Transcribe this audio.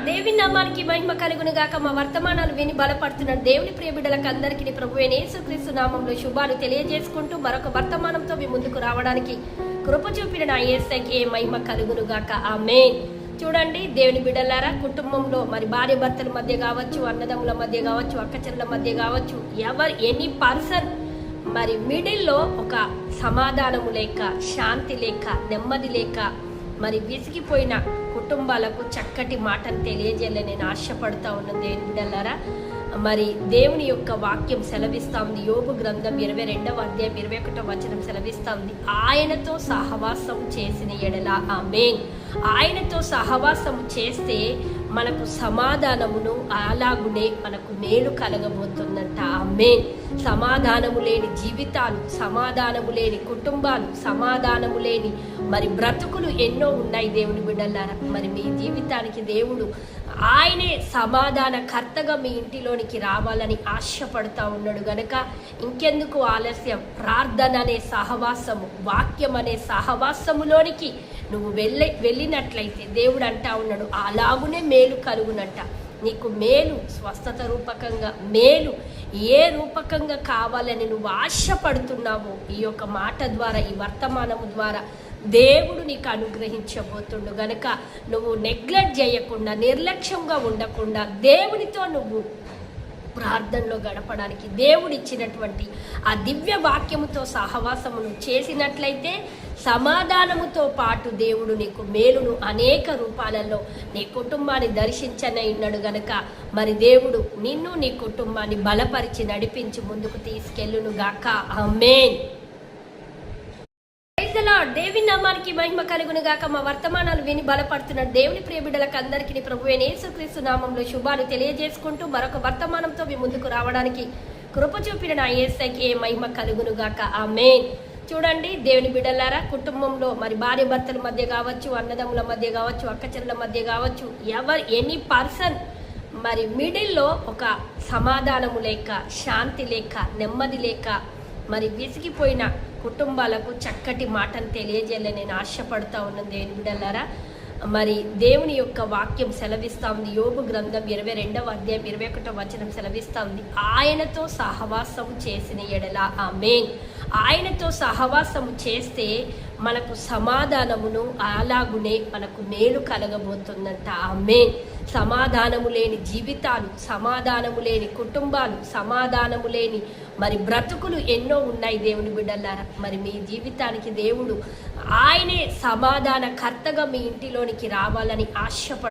దేవి నామానికి మహిమ కలుగును గాక. మా వర్తమానాలు విని బలపడుతున్న దేవుని ప్రియ బిడ్డలకు అందరికీ ప్రభువైన యేసుక్రీస్తు నామంలో శుభాలు తెలియజేసుకుంటూ మరొక వర్తమానంతో మీ ముందుకు రావడానికి కృప చూపిన నా యేసయ్యకే మహిమ కలుగును గాక. ఆమేన్. చూడండి దేవుని బిడ్డలారా, కుటుంబంలో మరి భార్య భర్తల మధ్య కావచ్చు, అన్నదమ్ముల మధ్య కావచ్చు, అక్కచెల్లెల మధ్య కావచ్చు, ఎనీ పర్సన్ మరి మిడిల్లో ఒక సమాధానము లేక, శాంతి లేక, నెమ్మది లేక, మరి విసిగిపోయిన కుటుంబాలకు చక్కటి మాటను తెలియజేయాలని నేను ఆశపడతా ఉన్నాను దేవుని బిడ్డలారా. మరి దేవుని యొక్క వాక్యం సెలవిస్తా ఉంది. యోబు గ్రంథం 22వ అధ్యాయం 21వ వచనం సెలవిస్తా ఉంది. ఆయనతో సహవాసం చేసిన ఎడల, ఆమేన్, ఆయనతో సహవాసం చేస్తే మనకు సమాధానమును, అలాగునే మనకు మేలు కలగబోతుందంట. ఆమేన్. సమాధానము లేని జీవితాలు, సమాధానము లేని కుటుంబాలు, సమాధానము లేని మరి బ్రతుకులు ఎన్నో ఉన్నాయి దేవుని బిడ్డలారా. మరి మీ జీవితానికి దేవుడు ఆయనే సమాధాన కర్తగా మీ ఇంటిలోనికి రావాలని ఆశపడతా ఉన్నాడు గనక ఇంకెందుకు ఆలస్యం? ప్రార్థన అనే సహవాసము, వాక్యం అనే సహవాసములోనికి నువ్వు వెళ్ళినట్లయితే దేవుడు అంటా ఉన్నాడు, అలాగునే మేలు కలుగునంట. నీకు మేలు స్వస్థత రూపకంగా, మేలు ఏ రూపకంగా కావాలని నువ్వు ఆశపడుతున్నావో ఈ యొక్క మాట ద్వారా, ఈ వర్తమానము ద్వారా దేవుడు నీకు అనుగ్రహించబోతుండు గనక నువ్వు నెగ్లెక్ట్ చేయకుండా, నిర్లక్ష్యంగా ఉండకుండా దేవునితో నువ్వు ప్రార్థనలో గడపడానికి దేవుడు ఇచ్చినటువంటి ఆ దివ్య వాక్యముతో సహవాసమును చేసినట్లయితే సమాధానముతో పాటు దేవుడు నీకు మేలును అనేక రూపాలలో నీ కుటుంబాన్ని దర్శించనన్నాడు గనక మరి దేవుడు నిన్ను, నీ కుటుంబాన్ని బలపరిచి నడిపించి ముందుకు తీసుకెళ్ళును గాక. ఆమేన్. దేవి నామానికి మహిమ కలుగును గాక. మా వర్తమానాలు విని బలపడుతున్న దేవుని ప్రియ బిడ్డలకు అందరికీ ప్రభువైన యేసుక్రీస్తు నామంలో శుభాలు తెలియజేసుకుంటూ మరొక వర్తమానంతో మీ ముందుకు రావడానికి కృప చూపిన నా యేసయ్యకే మహిమ కలుగును గాక. ఆమేన్. చూడండి దేవుని బిడ్డలారా, కుటుంబంలో మరి భార్య భర్తల మధ్య కావచ్చు, అన్నదమ్ముల మధ్య కావచ్చు, అక్కచెల్లెల మధ్య కావచ్చు, ఎనీ పర్సన్ మరి మిడిల్లో ఒక సమాధానము లేక, శాంతి లేక, నెమ్మది లేక, మరి విసిగిపోయిన కుటుంబాలకు చక్కటి మాటను తెలియజేయాలని నేను ఆశపడతా ఉన్నాను దేవుని బిడ్డలారా. మరి దేవుని యొక్క వాక్యం సెలవిస్తా ఉంది. యోబు గ్రంథం 22వ అధ్యాయం 21వ వచనం సెలవిస్తా ఉంది. ఆయనతో సహవాసం చేసిన ఎడల, ఆమేన్, ఆయనతో సహవాసము చేస్తే మనకు సమాధానమును, అలాగునే మనకు మేలు కలగబోతుందంట. ఆమేన్. సమాధానము లేని జీవితాలు, సమాధానము లేని కుటుంబాలు, సమాధానము లేని మరి బ్రతుకులు ఎన్నో ఉన్నాయి దేవుని బిడ్డలారా. మరి మీ జీవితానికి దేవుడు ఆయనే సమాధాన కర్తగా మీ ఇంటిలోనికి రావాలని ఆశపడ